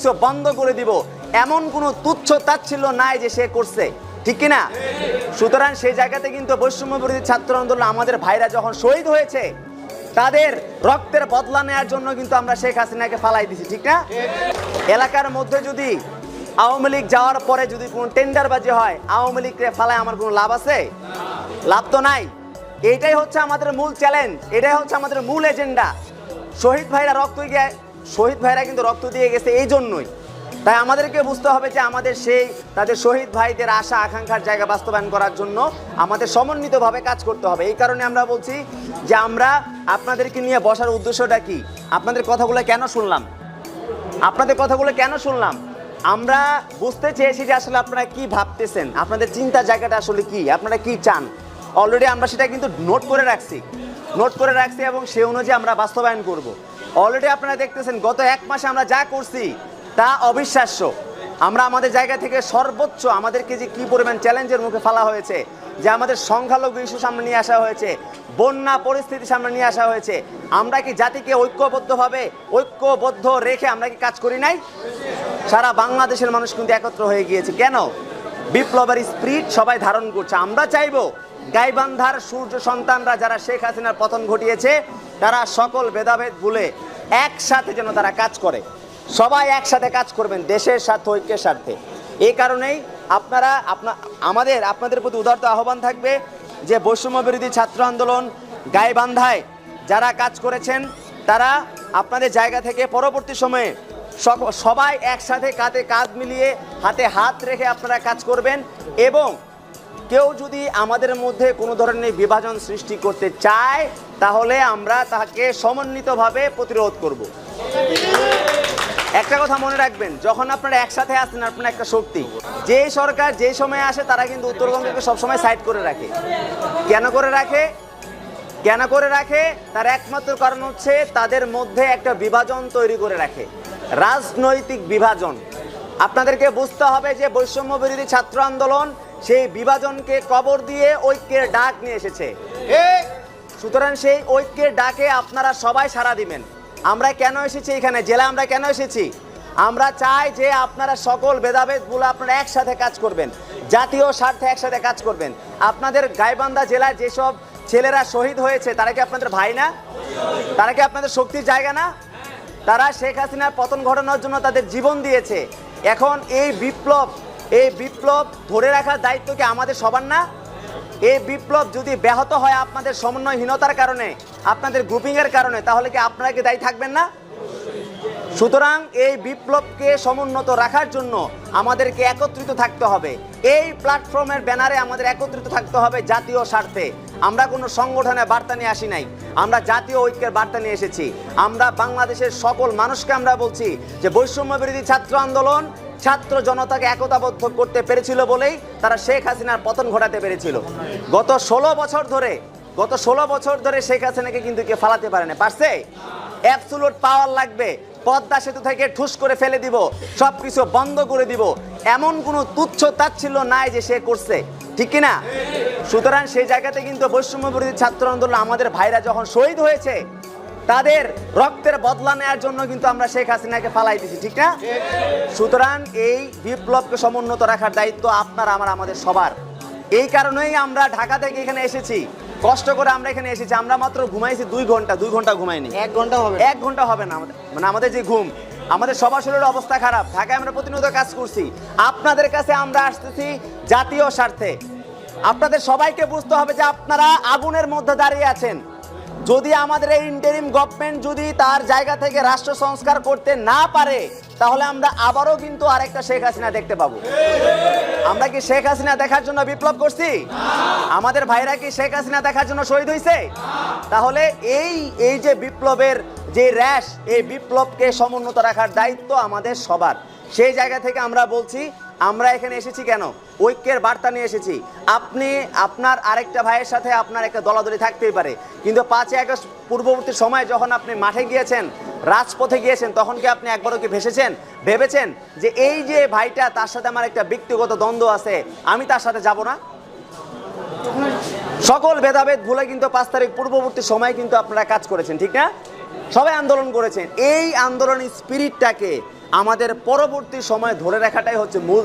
কিছু বন্ধ করে দিব, এমন কোনো তুচ্ছ তাচ্ছিল্য নাই যে সে করছে, ঠিক কিনা? সুতরাং সেই জায়গাতে কিন্তু বৈষম্য বিরোধী ছাত্র আন্দোলন আমাদের ভাইরা যখন শহীদ হয়েছে তাদের রক্তের বদলা নেওয়ার জন্য কিন্তু আমরা শেখ হাসিনাকে ফালাই দিছি, ঠিক না? এলাকার মধ্যে যদি আওয়ামী লীগ যাওয়ার পরে যদি কোনো টেন্ডারবাজি হয়, আওয়ামী লীগকে ফালায় আমার কোনো লাভ আছে? লাভ তো নাই। এইটাই হচ্ছে আমাদের মূল চ্যালেঞ্জ, এটাই হচ্ছে আমাদের মূল এজেন্ডা। শহীদ ভাইরা কিন্তু রক্ত দিয়ে গেছে এই জন্যই। তাই আমাদেরকে বুঝতে হবে যে আমাদের তাদের শহীদ ভাইদের আশা আকাঙ্ক্ষার জায়গা বাস্তবায়ন করার জন্য আমাদের সমন্বিতভাবে কাজ করতে হবে। এই কারণে আমরা বলছি যে আমরা আপনাদেরকে নিয়ে বসার উদ্দেশ্যটা কি, আপনাদের কথাগুলো কেন শুনলাম, আমরা বুঝতে চেয়েছি যে আসলে আপনারা কি ভাবতেছেন, আপনাদের চিন্তার জায়গাটা আসলে কি, আপনারা কি চান। অলরেডি আমরা সেটা কিন্তু নোট করে রাখছি এবং সে অনুযায়ী আমরা বাস্তবায়ন করব। অলরেডি আপনারা দেখতেছেন গত 1 মাসে আমরা যা করছি তা অবিশ্বাস্য। আমরা আমাদের জায়গা থেকে সর্বোচ্চ আমাদেরকে যে কি পরিমাণ চ্যালেঞ্জের মুখে ফেলা হয়েছে, যে আমাদের সংখ্যালঘু ইস্যু সামনে নিয়ে আসা হয়েছে, বন্যা পরিস্থিতি সামনে নিয়ে আসা হয়েছে, আমরা কি জাতিকে ঐক্যবদ্ধ রেখে আমরা কি কাজ করি নাই? সারা বাংলাদেশের মানুষ কিন্তু একত্র হয়ে গিয়েছে। কেন? বিপ্লবের স্পিরিট সবাই ধারণ করছে। আমরা চাইবো গাইবান্ধার সূর্য সন্তানরা যারা শেখ হাসিনার পতন ঘটিয়েছে তারা সকল ভেদাভেদ ভুলে একসাথে যেন তারা কাজ করে, সবাই একসাথে কাজ করবেন দেশের স্বার্থে, ঐক্যের স্বার্থে। এই কারণেই আপনাদের প্রতি উদারত আহ্বান থাকবে যে বৈষম্য বিরোধী ছাত্র আন্দোলন গাইবান্ধায় যারা কাজ করেছেন তারা আপনাদের জায়গা থেকে পরবর্তী সময়ে সবাই একসাথে কাঁধে কাঁধ মিলিয়ে হাতে হাত রেখে আপনারা কাজ করবেন। এবং কেউ যদি আমাদের মধ্যে কোনো ধরনের বিভাজন সৃষ্টি করতে চায় তাহলে আমরা তাকে সমন্বিতভাবে প্রতিরোধ করব। একটা কথা মনে রাখবেন, যখন আপনারা একসাথে আসেন আপনারা একটা শক্তি। যে সরকার যে সময় আসে তারা কিন্তু উত্তরবঙ্গকে সবসময় সাইড করে রাখে। কেন করে রাখে? তার একমাত্র কারণ হচ্ছে তাদের মধ্যে একটা বিভাজন তৈরি করে রাখে, রাজনৈতিক বিভাজন। আপনাদেরকে বুঝতে হবে যে বৈষম্য বিরোধী ছাত্র আন্দোলন সেই বিভাজনকে কবর দিয়ে ঐক্যের ডাক নিয়ে এসেছে। সুতরাং সেই ঐক্যের ডাকে আপনারা সবাই সাড়া দিবেন। আমরা কেন এসেছি এখানে জেলা, আমরা কেন এসেছি? আমরা চাই যে আপনারা সকল ভেদাভেদগুলো আপনারা একসাথে কাজ করবেন, জাতীয় স্বার্থে একসাথে কাজ করবেন। আপনাদের গাইবান্ধা জেলায় যেসব ছেলেরা শহীদ হয়েছে তারা কি আপনাদের ভাই না? তারা কি আপনাদের শক্তির জায়গা না? তারা শেখ হাসিনার পতন ঘটানোর জন্য তাদের জীবন দিয়েছে। এখন এই বিপ্লব ধরে রাখার দায়িত্ব কি আমাদের সবার না? এই বিপ্লব যদি ব্যাহত হয় আপনাদের সমন্বয়হীনতার কারণে, আপনাদের গ্রুপিংয়ের কারণে, তাহলে কি আপনারা কি দায়ী থাকবেন না? সুতরাং এই বিপ্লবকে সমুন্নত রাখার জন্য আমাদেরকে একত্রিত থাকতে হবে। এই প্ল্যাটফর্মের ব্যানারে আমাদের একত্রিত থাকতে হবে জাতীয় স্বার্থে। আমরা কোনো সংগঠনের বার্তা নিয়ে আসি নাই, আমরা জাতীয় ঐক্যের বার্তা নিয়ে এসেছি। আমরা বাংলাদেশের সকল মানুষকে আমরা বলছি যে বৈষম্য বিরোধী ছাত্র আন্দোলন ছাত্র জনতাকে একতাবদ্ধ করতে পেরেছিল বলেই তারা শেখ হাসিনার পতন ঘটাতে পেরেছিল। গত 16 বছর ধরে শেখ হাসিনাকে কিন্তু কেউ ফালাতে পারে না। পারছে? অ্যাবসলিউট পাওয়ার লাগবে। পদ্মা সেতু থেকে ঠুস করে ফেলে দিব, সবকিছু বন্ধ করে দিব, এমন কোনো তুচ্ছ তাচ্ছিল্য নাই যে সে করছে, ঠিক কিনা? সুতরাং সেই জায়গাতে কিন্তু বৈষম্য বিরোধী ছাত্র আন্দোলন আমাদের ভাইরা যখন শহীদ হয়েছে তাদের রক্তের বদলা নেওয়ার জন্য কিন্তু আমরা শেখ হাসিনাকে ফালাই দিছি, ঠিক না? সুতরাং এই বিপ্লবকে সমুন্নত রাখার দায়িত্ব আপনার আমাদের সবার। এই কারণেই আমরা ঢাকা থেকে এখানে এসেছি, কষ্ট করে আমরা এখানে এসেছি। আমরা মাত্র ঘুমাইছি 2 ঘন্টা ঘুমাইনি। 1 ঘন্টা হবে না আমাদের যে ঘুম, আমাদের সবার শরীরের অবস্থা খারাপ। ঢাকায় আমরা প্রতিনিয়ত কাজ করছি। আপনাদের কাছে আমরা আসতেছি জাতীয় স্বার্থে। আপনাদের সবাইকে বুঝতে হবে যে আপনারা আগুনের মধ্যে দাঁড়িয়ে আছেন। যদি আমাদের এই ইন্টারিম গভর্নমেন্ট যদি তার জায়গা থেকে রাষ্ট্র সংস্কার করতে না পারে তাহলে আমরা আবারও কিন্তু আরেকটা শেখ হাসিনা দেখতে পাবো। আমরা কি শেখ হাসিনা দেখার জন্য বিপ্লব করছি? আমাদের ভাইরা কি শেখ হাসিনা দেখার জন্য শহীদ হয়েছে? তাহলে এই যে বিপ্লবের যে র্যাশ, এই বিপ্লবকে সমুন্নত রাখার দায়িত্ব আমাদের সবার। সেই জায়গা থেকে আমরা বলছি আমরা এখানে এসেছি কেন? ঐক্যের বার্তা নিয়ে এসেছি। আপনার আরেকটা ভাইয়ের সাথে আপনার একটা দলাদলি থাকতেই পারে, কিন্তু 5ই আগস্ট পূর্ববর্তী সময় যখন আপনি মাঠে গিয়েছেন, রাজপথে গিয়েছেন, তখন কি আপনি একবারও কি ভেবেছেন যে এই যে ভাইটা, তার সাথে আমার একটা ব্যক্তিগত দ্বন্দ্ব আছে, আমি তার সাথে যাব না? সকল ভেদাভেদ ভুলে কিন্তু 5 তারিখ পূর্ববর্তী সময় কিন্তু আপনারা কাজ করেছেন, ঠিক না? সবাই আন্দোলন করেছেন। এই আন্দোলনের স্পিরিটটাকে আমাদের পরবর্তী সময় ধরে রাখাটাই হচ্ছে মূল